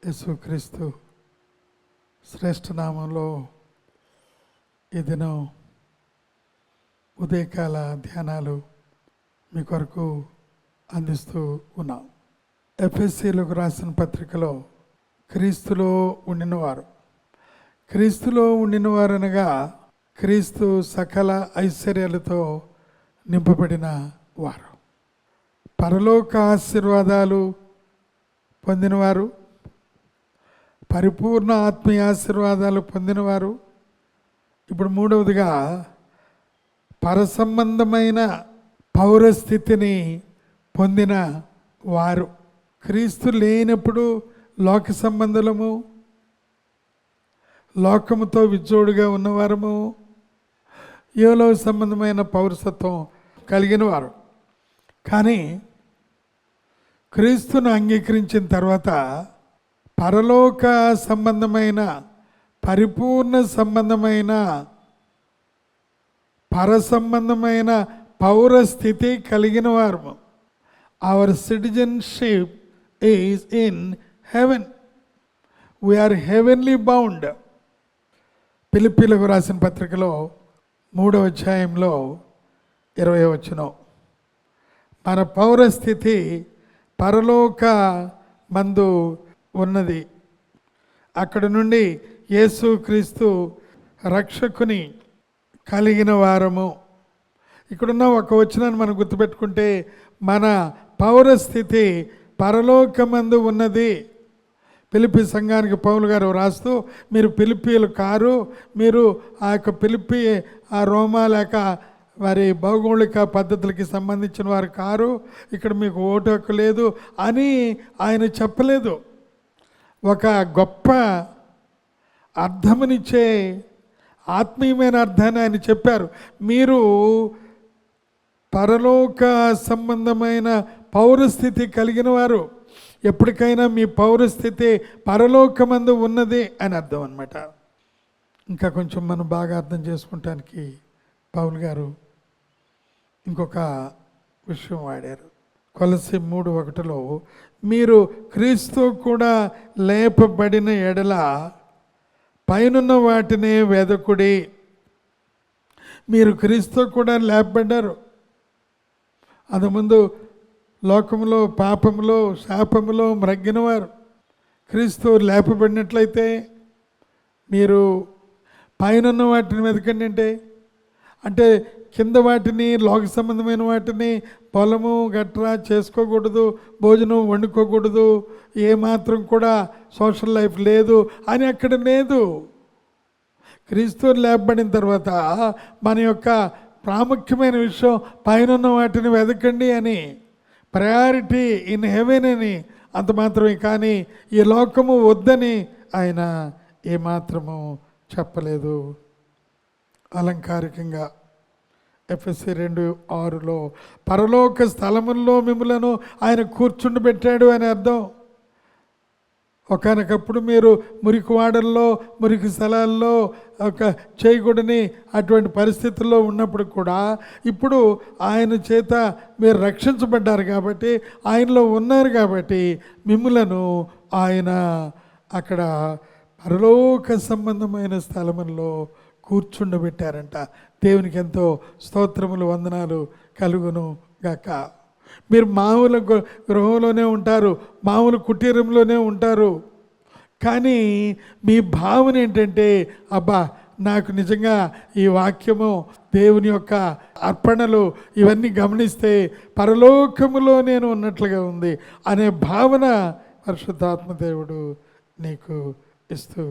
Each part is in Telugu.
యేసుక్రీస్తు శ్రేష్ఠ నామంలో ఈ దినం ఉదయకాల ధ్యానాలు మీ కొరకు అందిస్తూ ఉన్నాం. ఎఫెసీలకు రాసిన పత్రికలో క్రీస్తులో ఉండినవారు అనగా క్రీస్తు సకల ఐశ్వర్యాలతో నింపబడిన వారు, పరలోక ఆశీర్వాదాలు పొందినవారు, పరిపూర్ణ ఆత్మీయ ఆశీర్వాదాలు పొందినవారు. ఇప్పుడు మూడవదిగా పరసంబంధమైన పౌరస్థితిని పొందిన వారు. క్రీస్తు లేనప్పుడు లోక సంబంధులము, లోకముతో విజోడుగా ఉన్నవారము, ఏలో సంబంధమైన పౌరసత్వం కలిగిన వారు. కానీ క్రీస్తును అంగీకరించిన తర్వాత పరలోక సంబంధమైన పరిపూర్ణ సంబంధమైన పరసంబంధమైన పౌరస్థితి కలిగిన వారు. Our citizenship is in heaven. We are heavenly bound. ఫిలిప్పీలకు రాసిన పత్రికలో 3వ అధ్యాయంలో 20వ వచనం, మన పౌరస్థితి పరలోక మందు ఉన్నది. అక్కడ నుండి యేసుక్రీస్తు రక్షకుని కలిగిన వారము. ఇక్కడున్న ఒక వచనాన్ని మనం గుర్తుపెట్టుకుంటే, మన పౌరస్థితి పరలోకమందు ఉన్నది. ఫిలిప్పీ సంఘానికి పౌలు గారు రాస్తూ, మీరు ఫిలిప్పీలు కారు, మీరు ఆ యొక్క ఫిలిప్పీ ఆ రోమా లేక వారి భౌగోళిక పద్ధతులకి సంబంధించిన వారు కారు, ఇక్కడ మీకు ఓటు హక్కు లేదు అని ఆయన చెప్పలేదు. ఒక గొప్ప అర్థమునిచ్చే ఆత్మీయమైన అర్థాన్ని ఆయన చెప్పారు. మీరు పరలోక సంబంధమైన పౌరస్థితి కలిగిన వారు, ఎప్పటికైనా మీ పౌరస్థితి పరలోకమందు ఉన్నది అని అర్థం అన్నమాట. ఇంకా కొంచెం మనం బాగా అర్థం చేసుకుంటానికి పౌలు గారు ఇంకొక విషయం వాడారు. కొలస్సీ 3:1 మీరు క్రీస్తు కూడా లేపబడిన ఎడల పైనున్న వాటినే వెదకుడి. మీరు క్రీస్తు కూడా లేపబడ్డారు. అంతకుముందు లోకంలో పాపంలో శాపంలో మ్రగ్గినవారు. క్రీస్తు లేపబడినట్లయితే మీరు పైనున్న వాటిని వెతకండి. అంటే కింద వాటిని, లోక సంబంధమైన వాటిని, పొలము గట్రా చేసుకోకూడదు, భోజనం వండుకోకూడదు, ఏమాత్రం కూడా సోషల్ లైఫ్ లేదు అని అక్కడ లేదు. క్రీస్తు లేపబడిన తర్వాత మన యొక్క ప్రాముఖ్యమైన విషయం పైన వాటిని వెతకండి అని, ప్రయారిటీ ఇన్ హెవెన్ అని, అంత మాత్రమే. కానీ ఈ లోకము వద్దని ఆయన ఏమాత్రము చెప్పలేదు. అలంకారికంగా ఎఫెసీ 2:6 పరలోక స్థలముల్లో మిమ్మలను ఆయన కూర్చుండబెట్టాడు అని అర్థం. ఒకనకప్పుడు మీరు మురికి వాడల్లో, మురికి స్థలాల్లో ఒక చేయకూడని అటువంటి పరిస్థితుల్లో ఉన్నప్పుడు కూడా ఇప్పుడు ఆయన చేత మీరు రక్షించబడ్డారు కాబట్టి, ఆయనలో ఉన్నారు కాబట్టి మిమ్మలను ఆయన అక్కడ పరలోక సంబంధమైన స్థలముల్లో కూర్చుండబెట్టారంట. దేవునికి ఎంతో స్తోత్రములు, వందనాలు కలుగును గాక. మీరు మామూలు గృహంలోనే ఉంటారు, మామూలు కుటీరంలోనే ఉంటారు. కానీ మీ భావన ఏంటంటే, అబ్బా నాకు నిజంగా ఈ వాక్యము, దేవుని యొక్క అర్పణలు ఇవన్నీ గమనిస్తే పరలోకములో నేను ఉన్నట్లుగా ఉంది అనే భావన పరిశుద్ధాత్మ దేవుడు నీకు ఇస్తూ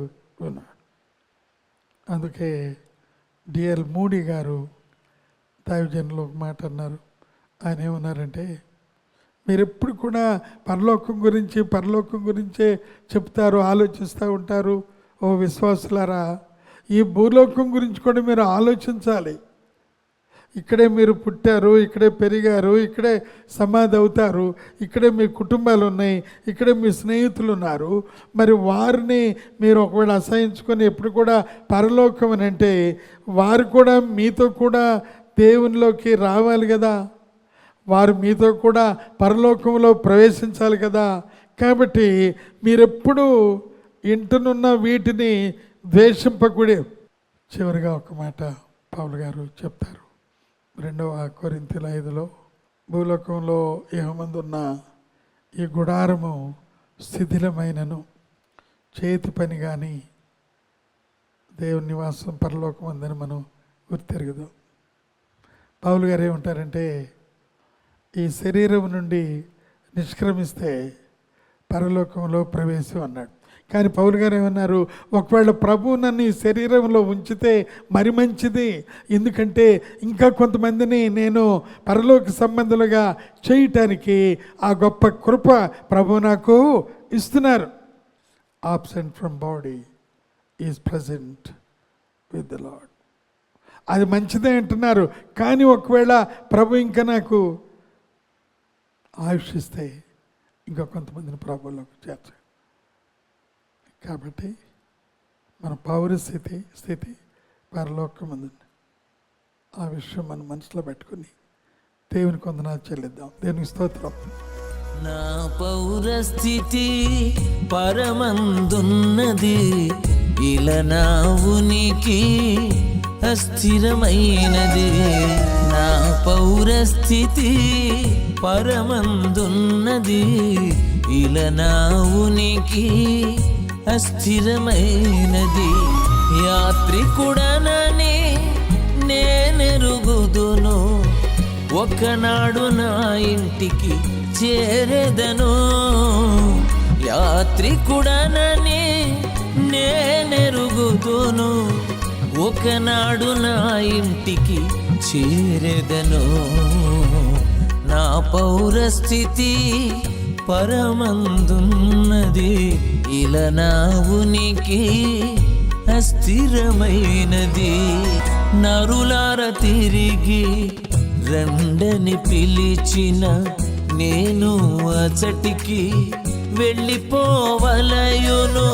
ఉన్నాడు. అందుకే డిఎల్ మూడీ గారు దైవజనులు ఒక మాట అన్నారు. ఆయన ఏమన్నారంటే, మీరు ఎప్పుడు కూడా పరలోకం గురించే చెప్తారు, ఆలోచిస్తూ ఉంటారు. ఓ విశ్వాసులారా, ఈ భూలోకం గురించి కూడా మీరు ఆలోచించాలి. ఇక్కడే మీరు పుట్టారు, ఇక్కడే పెరిగారు, ఇక్కడే సమాధి అవుతారు, ఇక్కడే మీ కుటుంబాలు ఉన్నాయి, ఇక్కడే మీ స్నేహితులు ఉన్నారు. మరి వారిని మీరు ఒకవేళ అసహించుకొని ఎప్పుడు కూడా పరలోకం అని అంటే, వారు కూడా మీతో కూడా దేవునిలోకి రావాలి కదా, వారు మీతో కూడా పరలోకంలో ప్రవేశించాలి కదా. కాబట్టి మీరెప్పుడు ఇంటనున్న వీటిని ద్వేషింపకూడే. చివరిగా ఒక మాట పౌలు గారు చెప్తారు 2వ కొరింథీయుల 5లో, భూలోకంలో ఏమందు ఉన్న ఈ గుడారము శిథిలమైనను చేతి పని కానీ దేవుని నివాసం పరలోకం ఉందని మనం గుర్తెరుగుదాం. పౌలు గారు ఏమంటారంటే, ఈ శరీరం నుండి నిష్క్రమిస్తే పరలోకంలో ప్రవేశం అన్నాడు. కానీ పౌలు గారు ఏమన్నారు, ఒకవేళ ప్రభువు నన్ను ఈ శరీరంలో ఉంచితే మరి మంచిది, ఎందుకంటే ఇంకా కొంతమందిని నేను పరలోక సంబంధులుగా చేయటానికి ఆ గొప్ప కృప ప్రభు నాకు ఇస్తున్నారు. Absent from body is present with the lord. అది మంచిదే అంటున్నారు. కానీ ఒకవేళ ప్రభు ఇంకా నాకు ఆయుష్ ఇస్తే ఇంకా కొంతమందిని ప్రభువులోకి చేర్చాడు. కాబట్టి మన స్థితి పరలోకం ఉందండి. ఆ విషయం మన మనసులో పెట్టుకుని దేవుని వందనాలు చెల్లిద్దాం. దేవునికి స్తోత్రం. నా పౌరస్థితి పరమందున్నది, ఇలా నా ఉనికి అస్థిరమైనది. నా పౌరస్థితి పరమందున్నది, ఇలా నా ఉనికి అస్థిరమైనది. యాత్రికుడనని నేనెరుగుదును, ఒకనాడు నా ఇంటికి చేరెదను. యాత్రికుడనని నేనెరుగుదును, ఒకనాడు నా ఇంటికి చేరెదను. నా పౌరస్థితి పరమందున్నది, ఇలా నా ఉనికి అస్థిరమైనది. నరులార తిరిగి రండని పిలిచిన నేను అచటికి వెళ్ళిపోవలయును.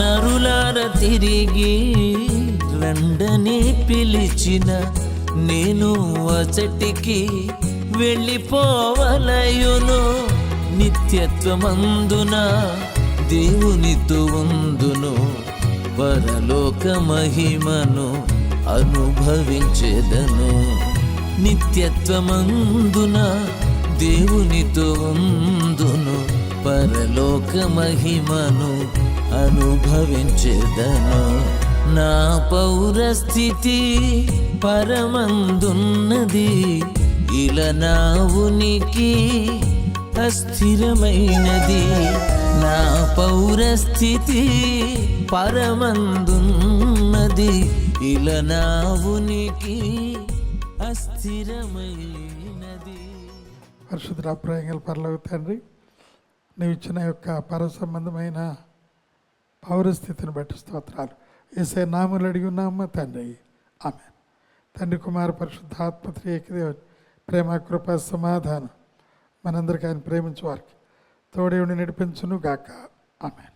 నరులార తిరిగి రండని పిలిచిన నేను అచటికి వెళ్ళిపోవలయును. నిత్యత్వమందున దేవునితో ఉందును, పరలోక మహిమను అనుభవించెదను. నిత్యత్వమందున దేవునితో ఉందును, పరలోక మహిమను అనుభవించెదను. నా పౌరస్థితి పరమందున్నది, ఇలా నా ఉనికి అస్థిరమైనది. నా పౌరస్థితి పరమందున్నది, ఇలా నా ఉనికి అస్థిరమైనది. పరిశుద్ధ ప్రేంగల పరలోక తండ్రి, నీవు ఇచ్చిన యొక్క పర సంబంధమైన పౌరస్థితిని బట్టి స్తోత్రాలు. యేసయ్య నామములో అడిగి ఉన్నామా తండ్రి, ఆమేన్. తండ్రి కుమార పరిశుద్ధాత్మ త్రియేకదేవుని ప్రేమ కృప సమాధానం మనందరికీ ఆయన ప్రేమించే వారికి తోడేవుని నడిపించును గాక. ఆమేన్.